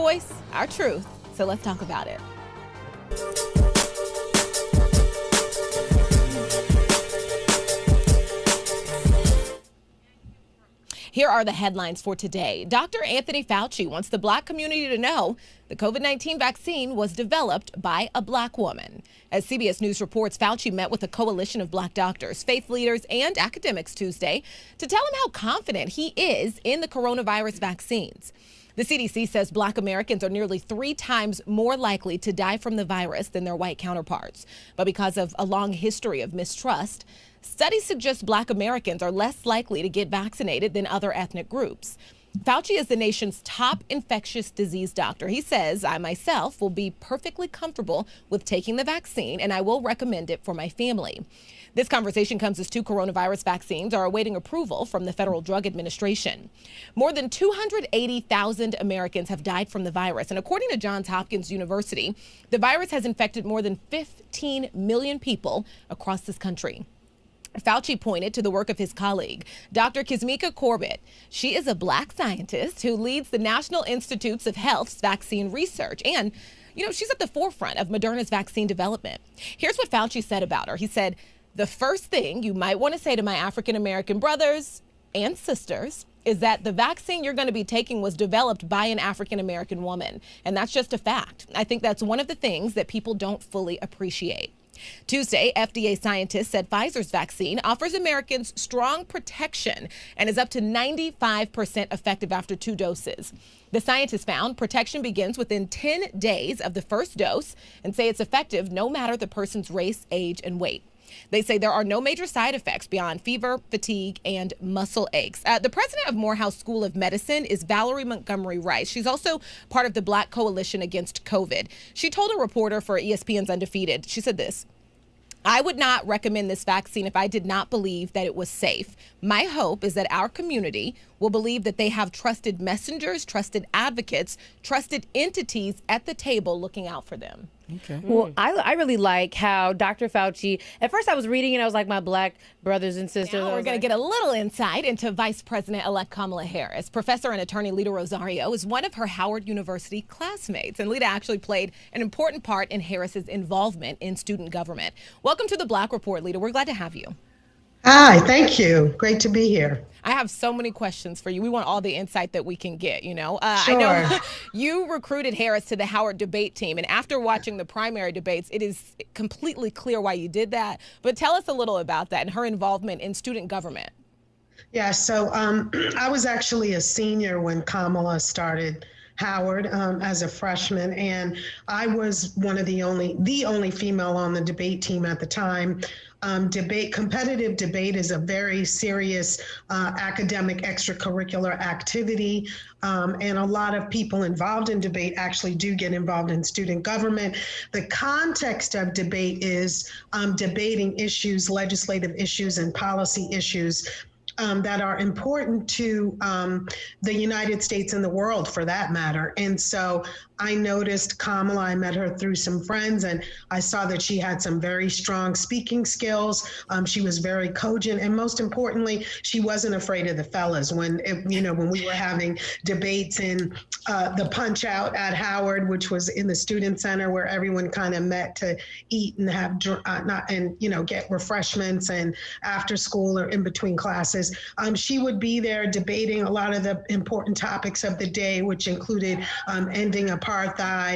voice, our truth. So let's talk about it. Here are the headlines for today. Dr. Anthony Fauci wants the Black community to know the COVID-19 vaccine was developed by a Black woman. As CBS News reports, Fauci met with a coalition of Black doctors, faith leaders, and academics Tuesday to tell him how confident he is in the coronavirus vaccines. The CDC says Black Americans are nearly 3 times more likely to die from the virus than their white counterparts. But because of a long history of mistrust, studies suggest Black Americans are less likely to get vaccinated than other ethnic groups. Fauci is the nation's top infectious disease doctor. He says, I myself will be perfectly comfortable with taking the vaccine, and I will recommend it for my family. This conversation comes as 2 coronavirus vaccines are awaiting approval from the Federal Drug Administration. More than 280,000 Americans have died from the virus. And according to Johns Hopkins University, the virus has infected more than 15 million people across this country. Fauci pointed to the work of his colleague, Dr. Kizzmekia Corbett. She is a Black scientist who leads the National Institutes of Health's vaccine research. And, she's at the forefront of Moderna's vaccine development. Here's what Fauci said about her. He said, the first thing you might want to say to my African-American brothers and sisters is that the vaccine you're going to be taking was developed by an African-American woman. And that's just a fact. I think that's one of the things that people don't fully appreciate. Tuesday, FDA scientists said Pfizer's vaccine offers Americans strong protection and is up to 95% effective after 2 doses. The scientists found protection begins within 10 days of the first dose and say it's effective no matter the person's race, age, and weight. They say there are no major side effects beyond fever, fatigue, and muscle aches. The president of Morehouse School of Medicine is Valerie Montgomery Rice. She's also part of the Black Coalition Against COVID. She told a reporter for ESPN's Undefeated, she said this, I would not recommend this vaccine if I did not believe that it was safe. My hope is that our community will believe that they have trusted messengers, trusted advocates, trusted entities at the table looking out for them. Okay. Well, I really like how Dr. Fauci, at first I was reading and I was like, my Black brothers and sisters. Now we're going to get a little insight into Vice President-elect Kamala Harris. Professor and attorney Lita Rosario is one of her Howard University classmates. And Lita actually played an important part in Harris's involvement in student government. Welcome to the Black Report, Lita. We're glad to have you. Hi, thank you. Great to be here. I have so many questions for you. We want all the insight that we can get, Sure. I know you recruited Harris to the Howard debate team. And after watching the primary debates, it is completely clear why you did that. But tell us a little about that and her involvement in student government. Yeah, so I was actually a senior when Kamala started Howard as a freshman, and I was one of the only female on the debate team at the time. Competitive debate is a very serious academic extracurricular activity, and a lot of people involved in debate actually do get involved in student government. The context of debate is debating issues, legislative issues, and policy issues that are important to the United States and the world, for that matter. And so I noticed Kamala, I met her through some friends, and I saw that she had some very strong speaking skills. She was very cogent, and most importantly, she wasn't afraid of the fellas. When we were having debates in the Punch Out at Howard, which was in the student center where everyone kind of met to eat and have get refreshments and after school or in between classes, she would be there debating a lot of the important topics of the day, which included ending apartheid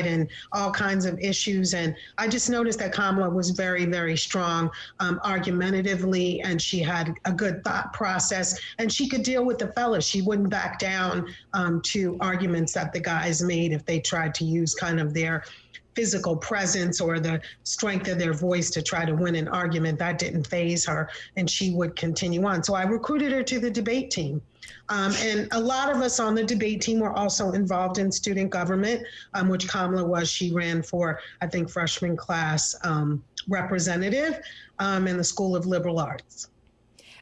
and all kinds of issues. And I just noticed that Kamala was very, very strong argumentatively, and she had a good thought process, and she could deal with the fellas. She wouldn't back down to arguments that the guys made if they tried to use kind of their physical presence or the strength of their voice to try to win an argument. That didn't faze her, and she would continue on. So I recruited her to the debate team. And a lot of us on the debate team were also involved in student government, which Kamala was. She ran for, I think, freshman class representative in the School of Liberal Arts.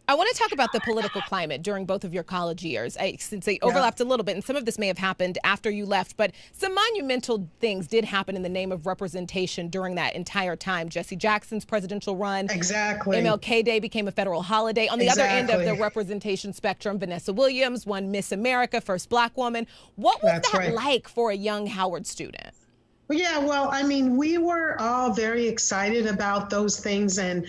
I want to talk about the political climate during both of your college years, since they overlapped a little bit, and some of this may have happened after you left, but some monumental things did happen in the name of representation during that entire time. Jesse Jackson's presidential run. Exactly. MLK Day became a federal holiday. On the other end of the representation spectrum, Vanessa Williams won Miss America, first Black woman. What was that like for a young Howard student? Yeah, well, I mean, we were all very excited about those things, and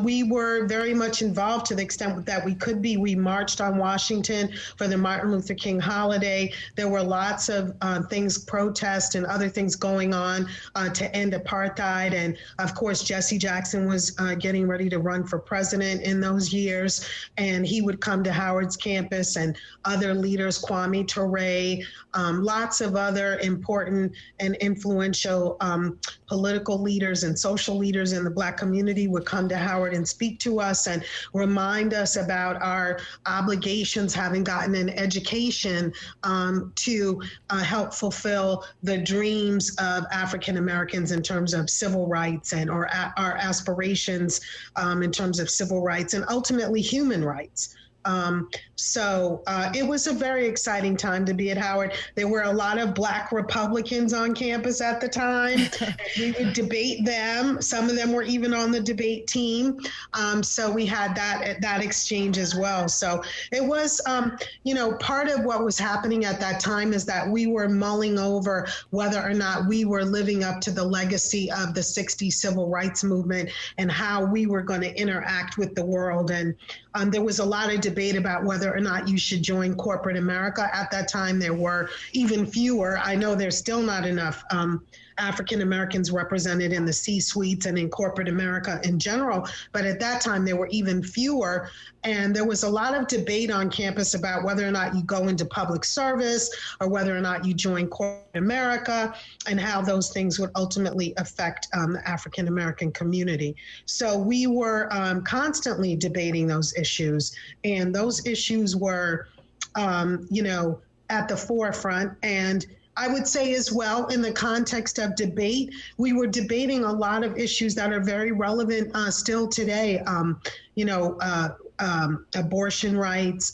we were very much involved to the extent that we could be. We marched on Washington for the Martin Luther King holiday. There were lots of things, protests and other things going on to end apartheid. And of course, Jesse Jackson was getting ready to run for president in those years. And he would come to Howard's campus, and other leaders, Kwame Ture, lots of other important and influential political leaders and social leaders in the Black community would come to Howard and speak to us and remind us about our obligations, having gotten an education to help fulfill the dreams of African Americans in terms of civil rights and or our aspirations in terms of civil rights and ultimately human rights. So it was a very exciting time to be at Howard. There were a lot of Black Republicans on campus at the time. We would debate them. Some of them were even on the debate team. So we had that exchange as well. So it was, part of what was happening at that time is that we were mulling over whether or not we were living up to the legacy of the '60s civil rights movement and how we were going to interact with the world. And there was a lot of debate about whether or not you should join corporate America. At that time, there were even fewer. I know there's still not enough African Americans represented in the C-suites and in corporate America in general. But at that time, there were even fewer. And there was a lot of debate on campus about whether or not you go into public service or whether or not you join corporate America and how those things would ultimately affect the African American community. So we were constantly debating those issues. And those issues were, at the forefront. And I would say as well, in the context of debate, we were debating a lot of issues that are very relevant still today. Abortion rights,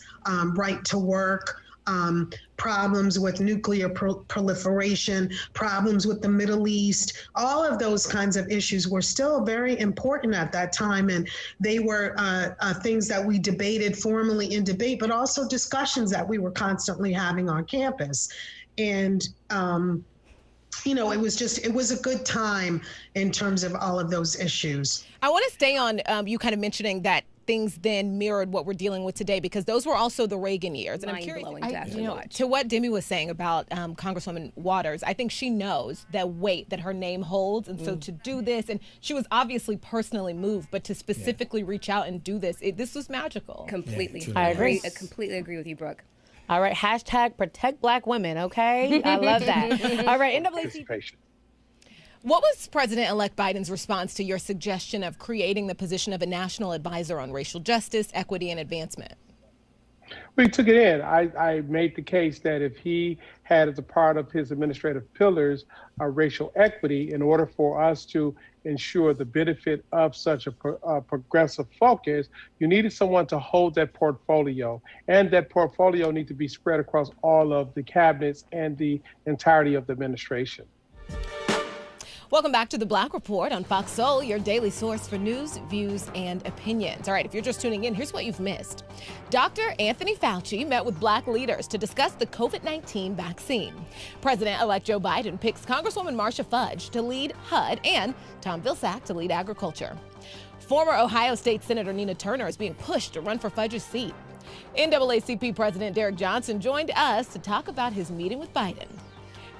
right to work, problems with nuclear proliferation, problems with the Middle East. All of those kinds of issues were still very important at that time. And they were things that we debated formally in debate, but also discussions that we were constantly having on campus. And, it was a good time in terms of all of those issues. I want to stay on you kind of mentioning that things then mirrored what we're dealing with today, because those were also the Reagan years. And I'm curious, to what Demi was saying about Congresswoman Waters, I think she knows that weight that her name holds. And so to do this, and she was obviously personally moved, but to specifically reach out and do this, this was magical. Completely. Yeah, I agree. I completely agree with you, Brooke. All right, hashtag protect Black women, okay? I love that. All right, NAACP. What was President-elect Biden's response to your suggestion of creating the position of a national advisor on racial justice, equity, and advancement? We took it in. I made the case that if he had as a part of his administrative pillars racial equity, in order for us to ensure the benefit of such a progressive focus, you needed someone to hold that portfolio. And that portfolio needs to be spread across all of the cabinets and the entirety of the administration. Welcome back to the Black Report on Fox Soul, your daily source for news, views, and opinions. All right, if you're just tuning in, here's what you've missed. Dr. Anthony Fauci met with Black leaders to discuss the COVID-19 vaccine. President-elect Joe Biden picks Congresswoman Marcia Fudge to lead HUD and Tom Vilsack to lead agriculture. Former Ohio State Senator Nina Turner is being pushed to run for Fudge's seat. NAACP President Derek Johnson joined us to talk about his meeting with Biden.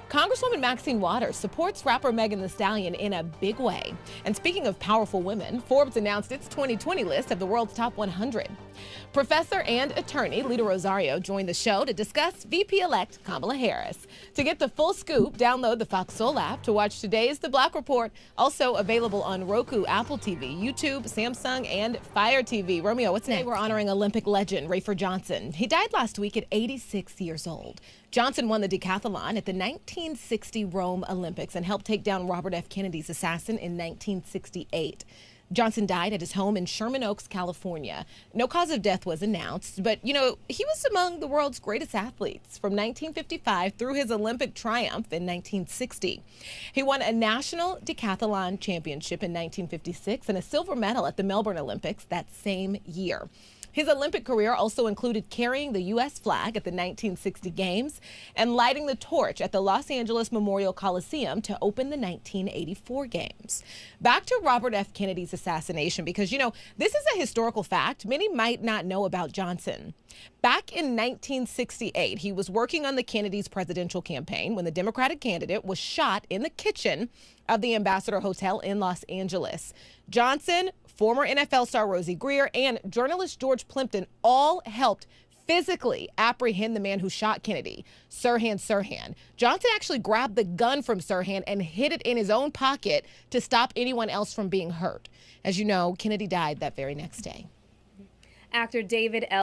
Congresswoman Maxine Waters supports rapper Megan Thee Stallion in a big way. And speaking of powerful women, Forbes announced its 2020 list of the world's top 100. Professor and attorney Lita Rosario joined the show to discuss VP-elect Kamala Harris. To get the full scoop, download the Fox Soul app to watch today's The Black Report, also available on Roku, Apple TV, YouTube, Samsung, and Fire TV. Romeo, what's next? Today we're honoring Olympic legend Rayford Johnson. He died last week at 86 years old. Johnson won the decathlon at the 1960 Rome Olympics and helped take down Robert F. Kennedy's assassin in 1968. Johnson died at his home in Sherman Oaks, California. No cause of death was announced, but, he was among the world's greatest athletes from 1955 through his Olympic triumph in 1960. He won a national decathlon championship in 1956 and a silver medal at the Melbourne Olympics that same year. His Olympic career also included carrying the U.S. flag at the 1960 Games and lighting the torch at the Los Angeles Memorial Coliseum to open the 1984 Games. Back to Robert F. Kennedy's assassination, because, this is a historical fact many might not know about Johnson. Back in 1968, he was working on the Kennedys' presidential campaign when the Democratic candidate was shot in the kitchen of the Ambassador Hotel in Los Angeles. Johnson, former NFL star Rosie Greer, and journalist George Plimpton all helped physically apprehend the man who shot Kennedy, Sirhan Sirhan. Johnson actually grabbed the gun from Sirhan and hid it in his own pocket to stop anyone else from being hurt. As you know, Kennedy died that very next day. Actor David